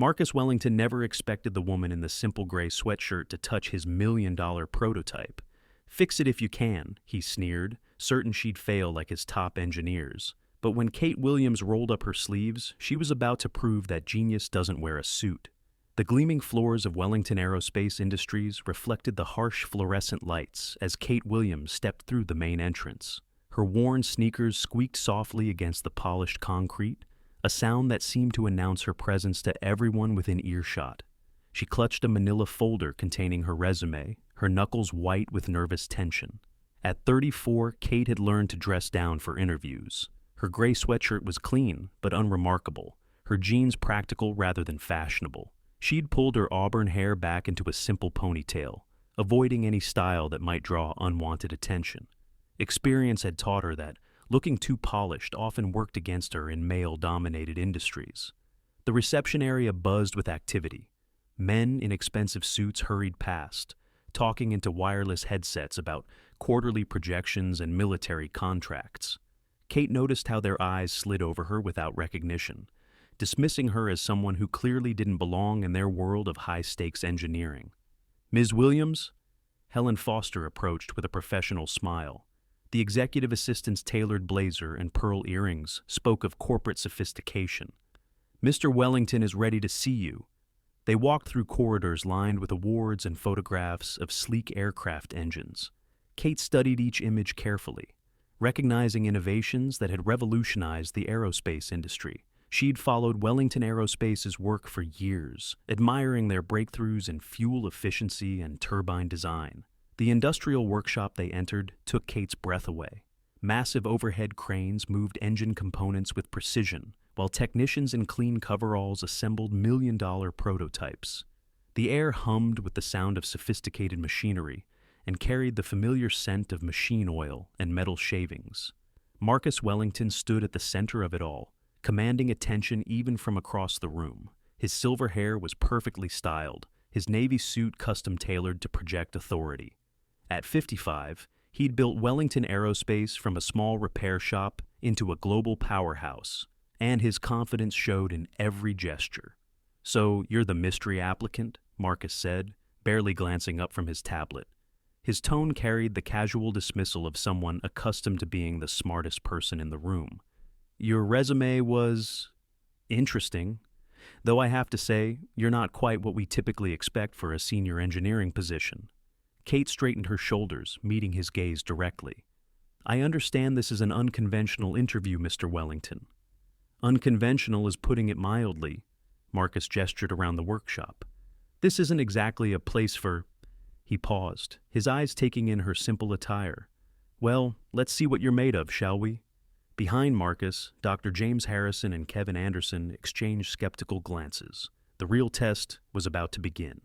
Marcus Wellington never expected the woman in the simple gray sweatshirt to touch his $1 million prototype. "Fix it if you can," he sneered, certain she'd fail like his top engineers. But when Kate Williams rolled up her sleeves, she was about to prove that genius doesn't wear a suit. The gleaming floors of Wellington Aerospace Industries reflected the harsh fluorescent lights as Kate Williams stepped through the main entrance. Her worn sneakers squeaked softly against the polished concrete, a sound that seemed to announce her presence to everyone within earshot. She clutched a manila folder containing her resume, her knuckles white with nervous tension. At 34, Kate had learned to dress down for interviews. Her gray sweatshirt was clean, but unremarkable, her jeans practical rather than fashionable. She'd pulled her auburn hair back into a simple ponytail, avoiding any style that might draw unwanted attention. Experience had taught her that looking too polished often worked against her in male-dominated industries. The reception area buzzed with activity. Men in expensive suits hurried past, talking into wireless headsets about quarterly projections and military contracts. Kate noticed how their eyes slid over her without recognition, dismissing her as someone who clearly didn't belong in their world of high-stakes engineering. "Ms. Williams?" Helen Foster approached with a professional smile. The executive assistant's tailored blazer and pearl earrings spoke of corporate sophistication. "Mr. Wellington is ready to see you." They walked through corridors lined with awards and photographs of sleek aircraft engines. Kate studied each image carefully, recognizing innovations that had revolutionized the aerospace industry. She'd followed Wellington Aerospace's work for years, admiring their breakthroughs in fuel efficiency and turbine design. The industrial workshop they entered took Kate's breath away. Massive overhead cranes moved engine components with precision, while technicians in clean coveralls assembled $1 million prototypes. The air hummed with the sound of sophisticated machinery and carried the familiar scent of machine oil and metal shavings. Marcus Wellington stood at the center of it all, commanding attention even from across the room. His silver hair was perfectly styled, his navy suit custom-tailored to project authority. At 55, he'd built Wellington Aerospace from a small repair shop into a global powerhouse, and his confidence showed in every gesture. "So, you're the mystery applicant?" Marcus said, barely glancing up from his tablet. His tone carried the casual dismissal of someone accustomed to being the smartest person in the room. "Your resume was interesting, though I have to say, you're not quite what we typically expect for a senior engineering position." Kate straightened her shoulders, meeting his gaze directly. "I understand this is an unconventional interview, Mr. Wellington." "Unconventional is putting it mildly." Marcus gestured around the workshop. "This isn't exactly a place for—" He paused, his eyes taking in her simple attire. "Well, let's see what you're made of, shall we?" Behind Marcus, Dr. James Harrison and Kevin Anderson exchanged skeptical glances. The real test was about to begin.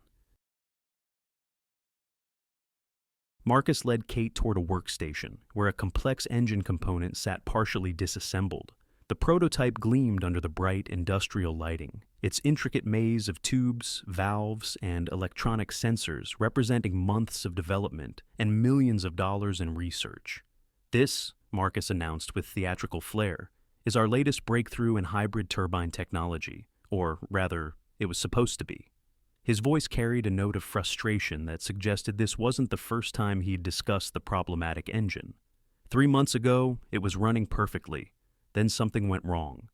Marcus led Kate toward a workstation, where a complex engine component sat partially disassembled. The prototype gleamed under the bright industrial lighting, its intricate maze of tubes, valves, and electronic sensors representing months of development and millions of dollars in research. "This," Marcus announced with theatrical flair, "is our latest breakthrough in hybrid turbine technology, or rather, it was supposed to be." His voice carried a note of frustration that suggested this wasn't the first time he'd discussed the problematic engine. 3 months ago, it was running perfectly. Then something went wrong.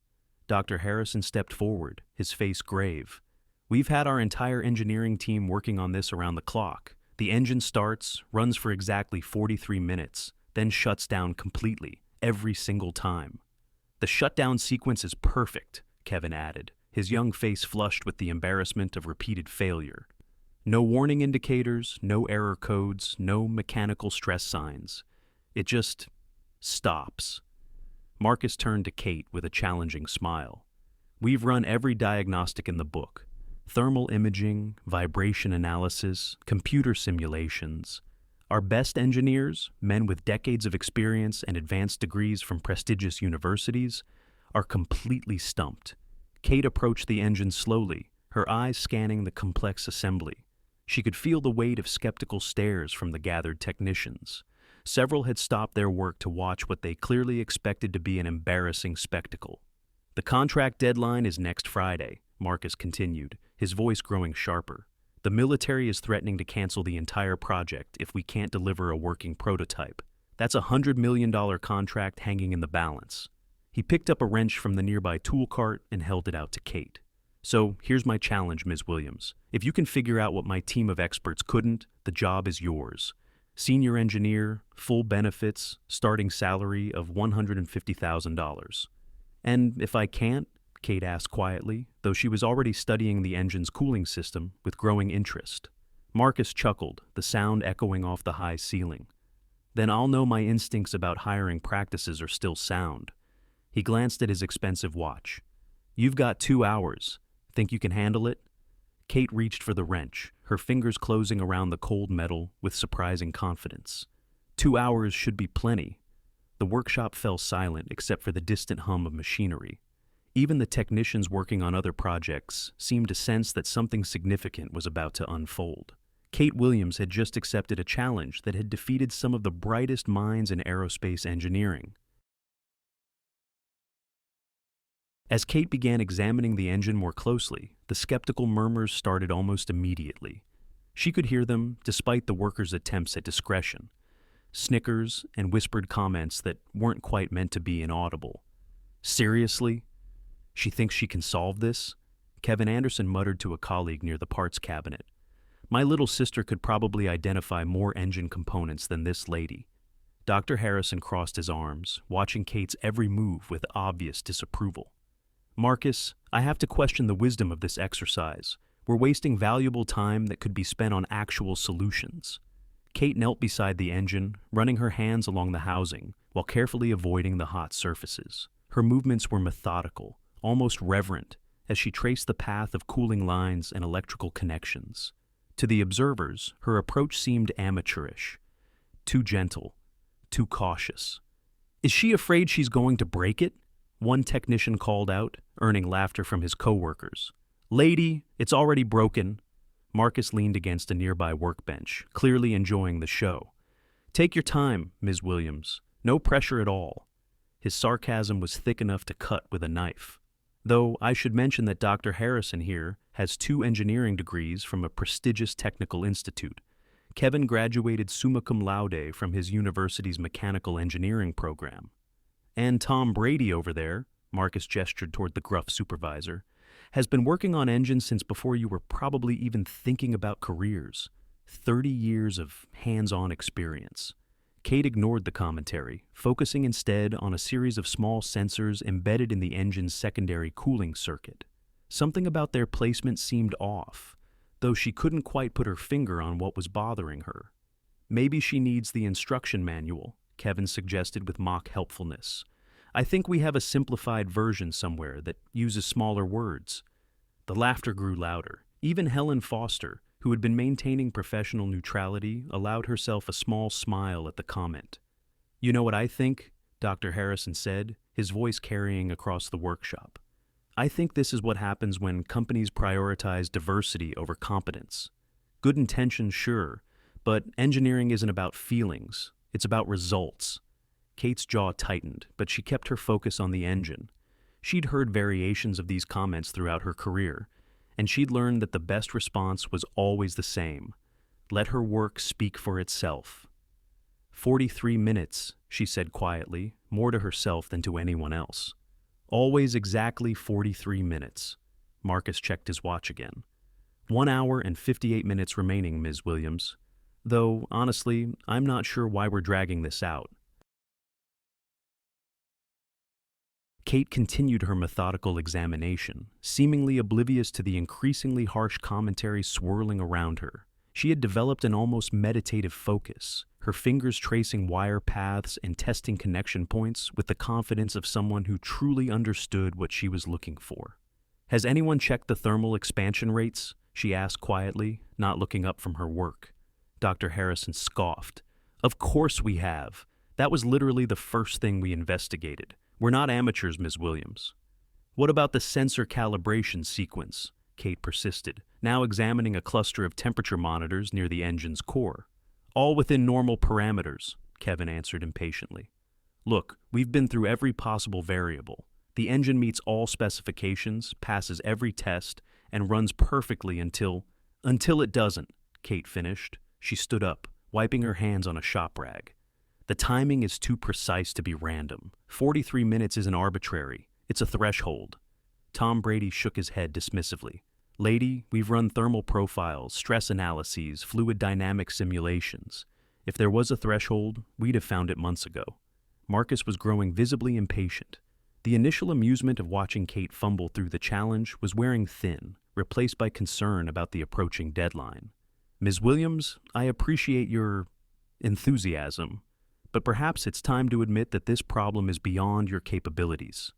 Dr. Harrison stepped forward, his face grave. "We've had our entire engineering team working on this around the clock. The engine starts, runs for exactly 43 minutes, then shuts down completely, every single time." "The shutdown sequence is perfect," Kevin added, his young face flushed with the embarrassment of repeated failure. "No warning indicators, no error codes, no mechanical stress signs. It just stops." Marcus turned to Kate with a challenging smile. "We've run every diagnostic in the book. Thermal imaging, vibration analysis, computer simulations. Our best engineers, men with decades of experience and advanced degrees from prestigious universities, are completely stumped." Kate approached the engine slowly, her eyes scanning the complex assembly. She could feel the weight of skeptical stares from the gathered technicians. Several had stopped their work to watch what they clearly expected to be an embarrassing spectacle. "The contract deadline is next Friday," Marcus continued, his voice growing sharper. The military is threatening to cancel the entire project if we can't deliver a working prototype. That's a $100 million contract hanging in the balance. He picked up a wrench from the nearby tool cart and held it out to Kate. So, here's my challenge, Ms. Williams. If you can figure out what my team of experts couldn't, the job is yours. Senior engineer, full benefits, starting salary of $150,000. And if I can't? Kate asked quietly, though she was already studying the engine's cooling system with growing interest. Marcus chuckled, the sound echoing off the high ceiling. Then I'll know my instincts about hiring practices are still sound. He glanced at his expensive watch. You've got 2 hours. Think you can handle it? Kate reached for the wrench, her fingers closing around the cold metal with surprising confidence. 2 hours should be plenty. The workshop fell silent except for the distant hum of machinery. Even the technicians working on other projects seemed to sense that something significant was about to unfold. Kate Williams had just accepted a challenge that had defeated some of the brightest minds in aerospace engineering. As Kate began examining the engine more closely, the skeptical murmurs started almost immediately. She could hear them, despite the workers' attempts at discretion. Snickers and whispered comments that weren't quite meant to be inaudible. Seriously? She thinks she can solve this? Kevin Anderson muttered to a colleague near the parts cabinet. My little sister could probably identify more engine components than this lady. Dr. Harrison crossed his arms, watching Kate's every move with obvious disapproval. Marcus, I have to question the wisdom of this exercise. We're wasting valuable time that could be spent on actual solutions. Kate knelt beside the engine, running her hands along the housing, while carefully avoiding the hot surfaces. Her movements were methodical, almost reverent, as she traced the path of cooling lines and electrical connections. To the observers, her approach seemed amateurish. Too gentle, too cautious. Is she afraid she's going to break it? One technician called out, earning laughter from his coworkers. Lady, it's already broken. Marcus leaned against a nearby workbench, clearly enjoying the show. Take your time, Ms. Williams. No pressure at all. His sarcasm was thick enough to cut with a knife. Though I should mention that Dr. Harrison here has 2 engineering degrees from a prestigious technical institute. Kevin graduated summa cum laude from his university's mechanical engineering program. And Tom Brady over there, Marcus gestured toward the gruff supervisor, has been working on engines since before you were probably even thinking about careers. 30 years of hands-on experience. Kate ignored the commentary, focusing instead on a series of small sensors embedded in the engine's secondary cooling circuit. Something about their placement seemed off, though she couldn't quite put her finger on what was bothering her. Maybe she needs the instruction manual, Kevin suggested with mock helpfulness. I think we have a simplified version somewhere that uses smaller words. The laughter grew louder. Even Helen Foster, who had been maintaining professional neutrality, allowed herself a small smile at the comment. You know what I think? Dr. Harrison said, his voice carrying across the workshop. I think this is what happens when companies prioritize diversity over competence. Good intentions, sure, but engineering isn't about feelings. It's about results. Kate's jaw tightened, but she kept her focus on the engine. She'd heard variations of these comments throughout her career, and she'd learned that the best response was always the same. Let her work speak for itself. 43 minutes, she said quietly, more to herself than to anyone else. Always exactly 43 minutes. Marcus checked his watch again. 1 hour and 58 minutes remaining, Ms. Williams. Though, honestly, I'm not sure why we're dragging this out. Kate continued her methodical examination, seemingly oblivious to the increasingly harsh commentary swirling around her. She had developed an almost meditative focus, her fingers tracing wire paths and testing connection points with the confidence of someone who truly understood what she was looking for. Has anyone checked the thermal expansion rates? She asked quietly, not looking up from her work. Dr. Harrison scoffed. Of course we have. That was literally the first thing we investigated. We're not amateurs, Ms. Williams. What about the sensor calibration sequence? Kate persisted, now examining a cluster of temperature monitors near the engine's core. All within normal parameters, Kevin answered impatiently. Look, we've been through every possible variable. The engine meets all specifications, passes every test, and runs perfectly until it doesn't, Kate finished. She stood up, wiping her hands on a shop rag. The timing is too precise to be random. 43 minutes isn't arbitrary. It's a threshold. Tom Brady shook his head dismissively. Lady, we've run thermal profiles, stress analyses, fluid dynamic simulations. If there was a threshold, we'd have found it months ago. Marcus was growing visibly impatient. The initial amusement of watching Kate fumble through the challenge was wearing thin, replaced by concern about the approaching deadline. Ms. Williams, I appreciate your enthusiasm, but perhaps it's time to admit that this problem is beyond your capabilities.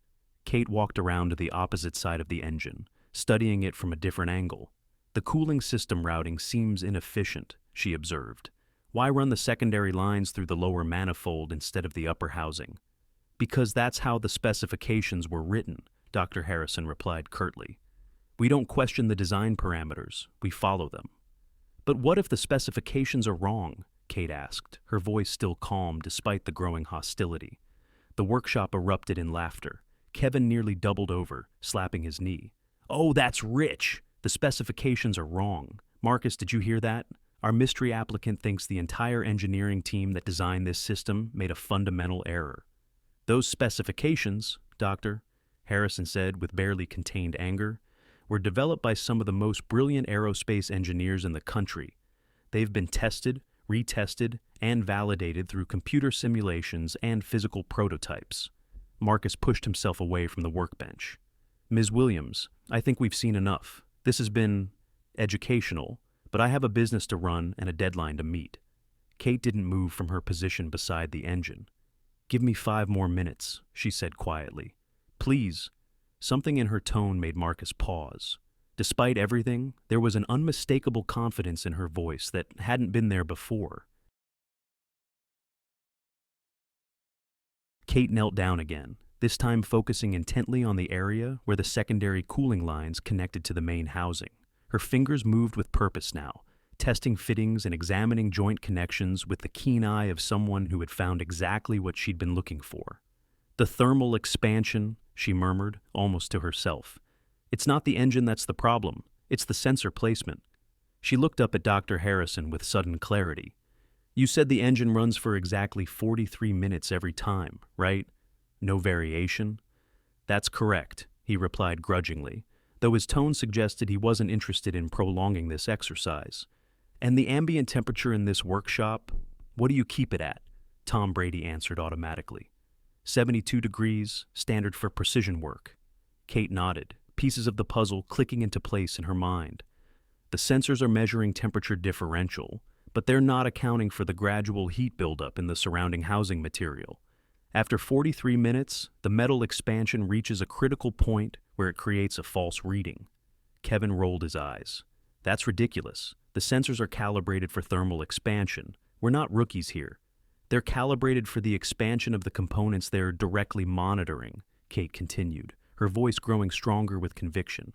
Kate walked around to the opposite side of the engine, studying it from a different angle. The cooling system routing seems inefficient, she observed. Why run the secondary lines through the lower manifold instead of the upper housing? Because that's how the specifications were written, Dr. Harrison replied curtly. We don't question the design parameters, we follow them. But what if the specifications are wrong? Kate asked, her voice still calm despite the growing hostility. The workshop erupted in laughter. Kevin nearly doubled over, slapping his knee. Oh, that's rich! The specifications are wrong. Marcus, did you hear that? Our mystery applicant thinks the entire engineering team that designed this system made a fundamental error. Those specifications, Doctor, Harrison said with barely contained anger, were developed by some of the most brilliant aerospace engineers in the country. They've been tested, retested, and validated through computer simulations and physical prototypes. Marcus pushed himself away from the workbench. Ms. Williams, I think we've seen enough. This has been educational, but I have a business to run and a deadline to meet. Kate didn't move from her position beside the engine. Give me 5 more minutes, she said quietly. Please. Something in her tone made Marcus pause. Despite everything, there was an unmistakable confidence in her voice that hadn't been there before. Kate knelt down again, this time focusing intently on the area where the secondary cooling lines connected to the main housing. Her fingers moved with purpose now, testing fittings and examining joint connections with the keen eye of someone who had found exactly what she'd been looking for. The thermal expansion, she murmured, almost to herself. It's not the engine that's the problem, it's the sensor placement. She looked up at Dr. Harrison with sudden clarity. You said the engine runs for exactly 43 minutes every time, right? No variation? That's correct, he replied grudgingly, though his tone suggested he wasn't interested in prolonging this exercise. And the ambient temperature in this workshop, what do you keep it at? Tom Brady answered automatically. 72 degrees, standard for precision work. Kate nodded, pieces of the puzzle clicking into place in her mind. The sensors are measuring temperature differential, but they're not accounting for the gradual heat buildup in the surrounding housing material. After 43 minutes, the metal expansion reaches a critical point where it creates a false reading. Kevin rolled his eyes. That's ridiculous. The sensors are calibrated for thermal expansion. We're not rookies here. They're calibrated for the expansion of the components they're directly monitoring, Kate continued, her voice growing stronger with conviction.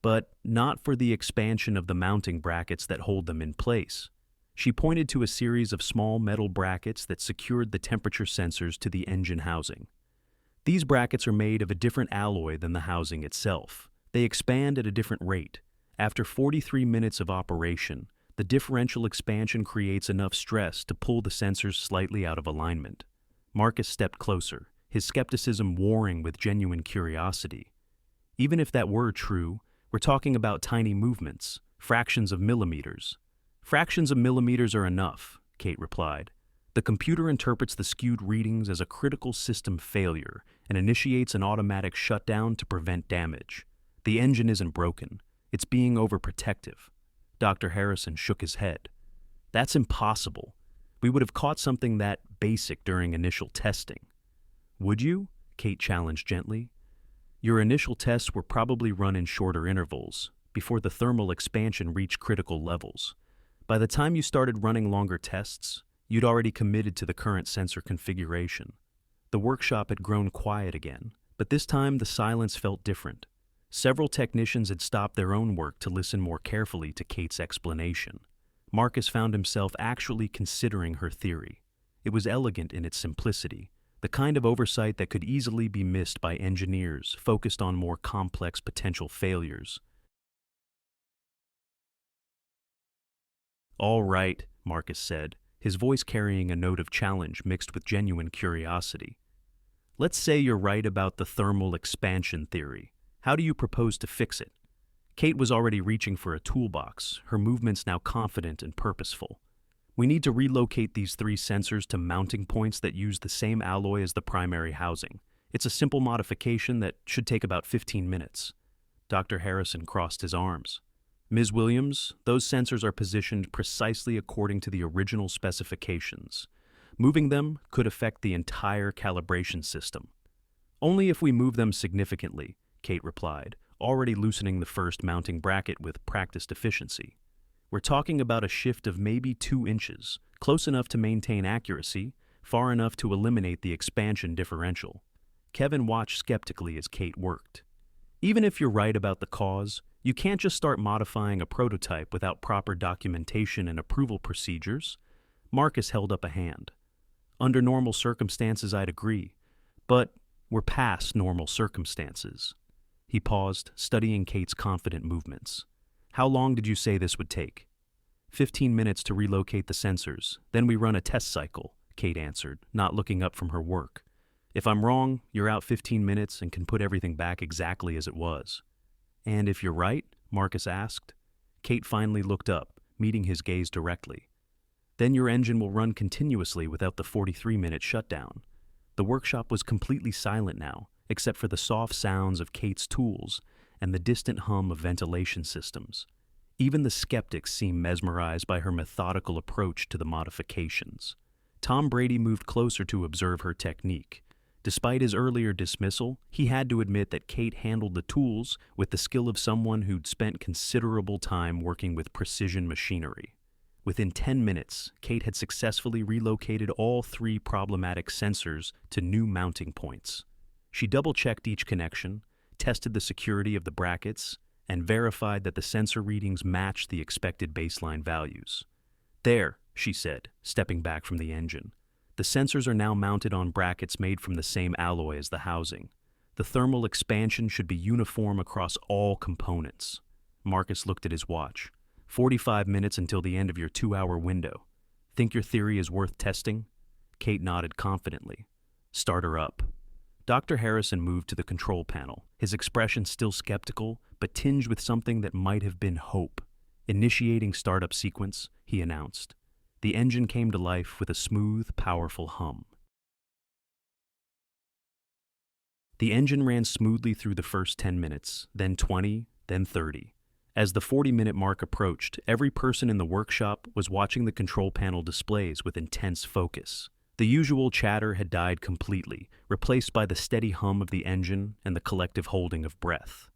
But not for the expansion of the mounting brackets that hold them in place. She pointed to a series of small metal brackets that secured the temperature sensors to the engine housing. These brackets are made of a different alloy than the housing itself. They expand at a different rate. After 43 minutes of operation, the differential expansion creates enough stress to pull the sensors slightly out of alignment. Marcus stepped closer, his skepticism warring with genuine curiosity. Even if that were true, we're talking about tiny movements, fractions of millimeters. Fractions of millimeters are enough, Kate replied. The computer interprets the skewed readings as a critical system failure and initiates an automatic shutdown to prevent damage. The engine isn't broken. It's being overprotective. Dr. Harrison shook his head. That's impossible. We would have caught something that basic during initial testing. Would you? Kate challenged gently. Your initial tests were probably run in shorter intervals, before the thermal expansion reached critical levels. By the time you started running longer tests, you'd already committed to the current sensor configuration. The workshop had grown quiet again, but this time the silence felt different. Several technicians had stopped their own work to listen more carefully to Kate's explanation. Marcus found himself actually considering her theory. It was elegant in its simplicity, the kind of oversight that could easily be missed by engineers focused on more complex potential failures. "All right," Marcus said, his voice carrying a note of challenge mixed with genuine curiosity. "Let's say you're right about the thermal expansion theory. How do you propose to fix it?" Kate was already reaching for a toolbox, her movements now confident and purposeful. "We need to relocate these 3 sensors to mounting points that use the same alloy as the primary housing. It's a simple modification that should take about 15 minutes. Dr. Harrison crossed his arms. "Ms. Williams, those sensors are positioned precisely according to the original specifications. Moving them could affect the entire calibration system." "Only if we move them significantly," Kate replied, already loosening the first mounting bracket with practiced efficiency. "We're talking about a shift of maybe 2 inches, close enough to maintain accuracy, far enough to eliminate the expansion differential." Kevin watched skeptically as Kate worked. "Even if you're right about the cause, you can't just start modifying a prototype without proper documentation and approval procedures." Marcus held up a hand. "Under normal circumstances, I'd agree, but we're past normal circumstances." He paused, studying Kate's confident movements. "How long did you say this would take?" 15 minutes to relocate the sensors, then we run a test cycle," Kate answered, not looking up from her work. "If I'm wrong, you're out 15 minutes and can put everything back exactly as it was." "And if you're right?" Marcus asked. Kate finally looked up, meeting his gaze directly. "Then your engine will run continuously without the 43-minute shutdown." The workshop was completely silent now, except for the soft sounds of Kate's tools and the distant hum of ventilation systems. Even the skeptics seemed mesmerized by her methodical approach to the modifications. Tom Brady moved closer to observe her technique. Despite his earlier dismissal, he had to admit that Kate handled the tools with the skill of someone who'd spent considerable time working with precision machinery. Within 10 minutes, Kate had successfully relocated all 3 problematic sensors to new mounting points. She double-checked each connection, tested the security of the brackets, and verified that the sensor readings matched the expected baseline values. "There," she said, stepping back from the engine. "The sensors are now mounted on brackets made from the same alloy as the housing. The thermal expansion should be uniform across all components." Marcus looked at his watch. 45 minutes until the end of your 2-hour window. "Think your theory is worth testing?" Kate nodded confidently. "Start her up." Dr. Harrison moved to the control panel, his expression still skeptical, but tinged with something that might have been hope. "Initiating startup sequence," he announced. The engine came to life with a smooth, powerful hum. The engine ran smoothly through the first 10 minutes, then 20, then 30. As the 40-minute mark approached, every person in the workshop was watching the control panel displays with intense focus. The usual chatter had died completely, replaced by the steady hum of the engine and the collective holding of breath.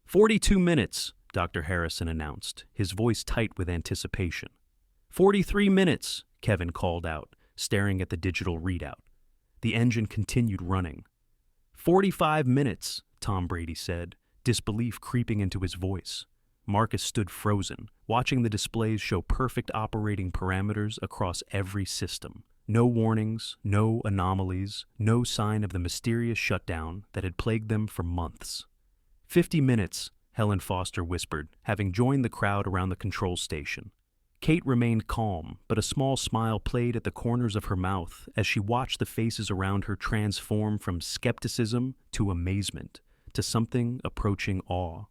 42 minutes, Dr. Harrison announced, his voice tight with anticipation. 43 minutes, Kevin called out, staring at the digital readout. The engine continued running. 45 minutes, Tom Brady said, disbelief creeping into his voice. Marcus stood frozen, watching the displays show perfect operating parameters across every system. No warnings, no anomalies, no sign of the mysterious shutdown that had plagued them for months. 50 minutes, Helen Foster whispered, having joined the crowd around the control station. Kate remained calm, but a small smile played at the corners of her mouth as she watched the faces around her transform from skepticism to amazement, to something approaching awe.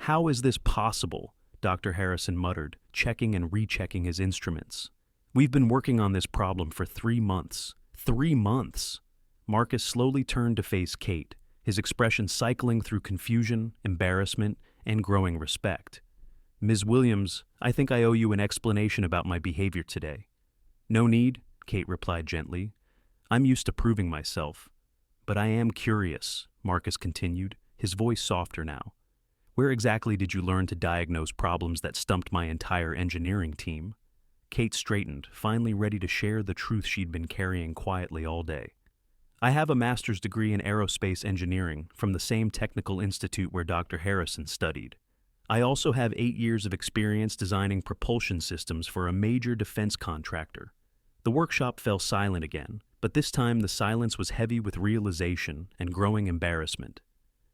"How is this possible?" Dr. Harrison muttered, checking and rechecking his instruments. "We've been working on this problem for 3 months. 3 months!" Marcus slowly turned to face Kate, his expression cycling through confusion, embarrassment, and growing respect. "Ms. Williams, I think I owe you an explanation about my behavior today." "No need," Kate replied gently. "I'm used to proving myself. But I am curious," Marcus continued, his voice softer now. "Where exactly did you learn to diagnose problems that stumped my entire engineering team?" Kate straightened, finally ready to share the truth she'd been carrying quietly all day. "I have a master's degree in aerospace engineering from the same technical institute where Dr. Harrison studied. I also have 8 years of experience designing propulsion systems for a major defense contractor." The workshop fell silent again, But this time the silence was heavy with realization and growing embarrassment.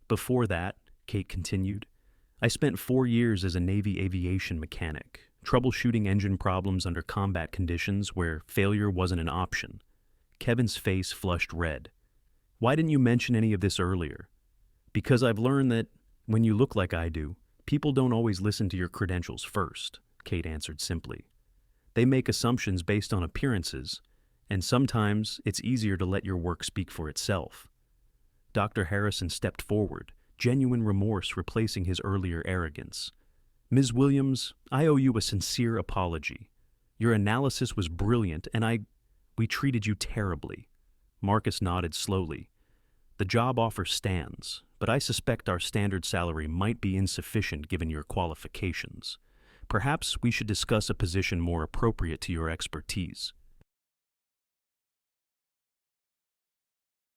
Before that, Kate continued, I spent 4 years as a Navy aviation mechanic, troubleshooting engine problems under combat conditions where failure wasn't an option. Kevin's face flushed red. Why didn't you mention any of this earlier? Because I've learned that when you look like I do, people don't always listen to your credentials first, Kate answered simply. They make assumptions based on appearances, and sometimes it's easier to let your work speak for itself. Dr. Harrison stepped forward, genuine remorse replacing his earlier arrogance. Ms. Williams, I owe you a sincere apology. Your analysis was brilliant, and we treated you terribly. Marcus nodded slowly. The job offer stands, but I suspect our standard salary might be insufficient given your qualifications. Perhaps we should discuss a position more appropriate to your expertise.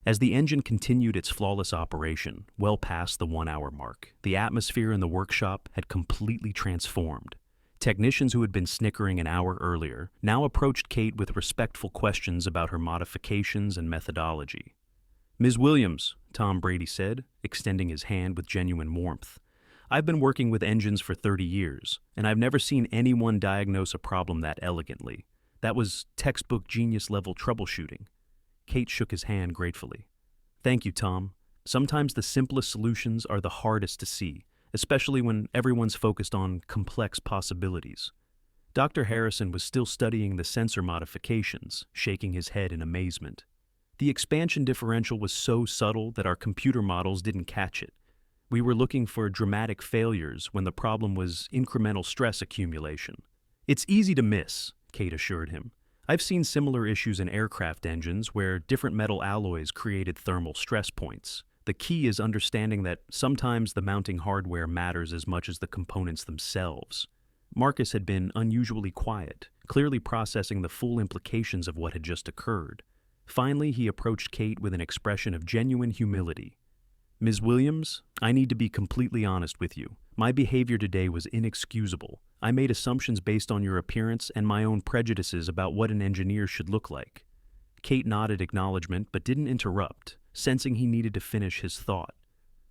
As the engine continued its flawless operation, well past the 1-hour mark, the atmosphere in the workshop had completely transformed. Technicians who had been snickering an hour earlier now approached Kate with respectful questions about her modifications and methodology. Ms. Williams, Tom Brady said, extending his hand with genuine warmth. I've been working with engines for 30 years, and I've never seen anyone diagnose a problem that elegantly. That was textbook genius-level troubleshooting. Kate shook his hand gratefully. Thank you, Tom. Sometimes the simplest solutions are the hardest to see, especially when everyone's focused on complex possibilities. Dr. Harrison was still studying the sensor modifications, shaking his head in amazement. The expansion differential was so subtle that our computer models didn't catch it. We were looking for dramatic failures when the problem was incremental stress accumulation. It's easy to miss, Kate assured him. I've seen similar issues in aircraft engines where different metal alloys created thermal stress points. The key is understanding that sometimes the mounting hardware matters as much as the components themselves. Marcus had been unusually quiet, clearly processing the full implications of what had just occurred. Finally, he approached Kate with an expression of genuine humility. Ms. Williams, I need to be completely honest with you. My behavior today was inexcusable. I made assumptions based on your appearance and my own prejudices about what an engineer should look like. Kate nodded acknowledgement but didn't interrupt, sensing he needed to finish his thought.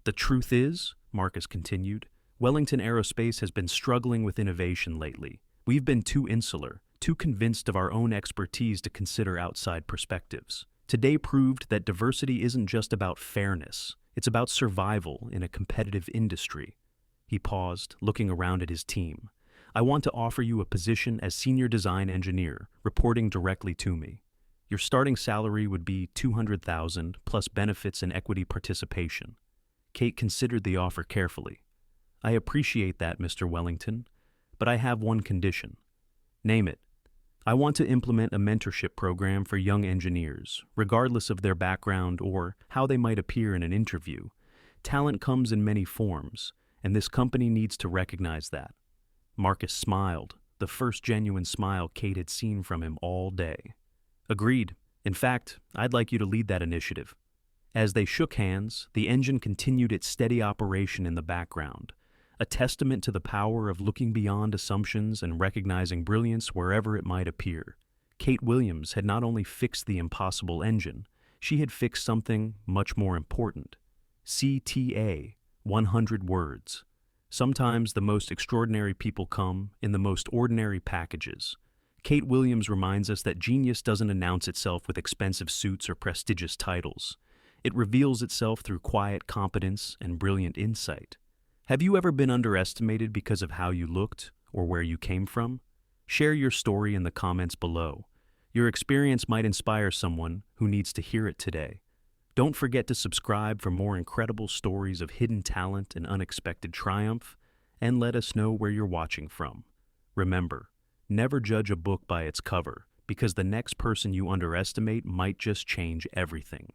The truth is, Marcus continued, Wellington Aerospace has been struggling with innovation lately. We've been too insular, too convinced of our own expertise to consider outside perspectives. Today proved that diversity isn't just about fairness. It's about survival in a competitive industry. He paused, looking around at his team. I want to offer you a position as senior design engineer, reporting directly to me. Your starting salary would be $200,000 plus benefits and equity participation. Kate considered the offer carefully. I appreciate that, Mr. Wellington, but I have one condition. Name it. I want to implement a mentorship program for young engineers, regardless of their background or how they might appear in an interview. Talent comes in many forms, and this company needs to recognize that. Marcus smiled, the first genuine smile Kate had seen from him all day. Agreed. In fact, I'd like you to lead that initiative. As they shook hands, the engine continued its steady operation in the background, a testament to the power of looking beyond assumptions and recognizing brilliance wherever it might appear. Kate Williams had not only fixed the impossible engine, she had fixed something much more important. CTA, 100 words. Sometimes the most extraordinary people come in the most ordinary packages. Kate Williams reminds us that genius doesn't announce itself with expensive suits or prestigious titles. It reveals itself through quiet competence and brilliant insight. Have you ever been underestimated because of how you looked or where you came from? Share your story in the comments below. Your experience might inspire someone who needs to hear it today. Don't forget to subscribe for more incredible stories of hidden talent and unexpected triumph, and let us know where you're watching from. Remember, never judge a book by its cover, because the next person you underestimate might just change everything.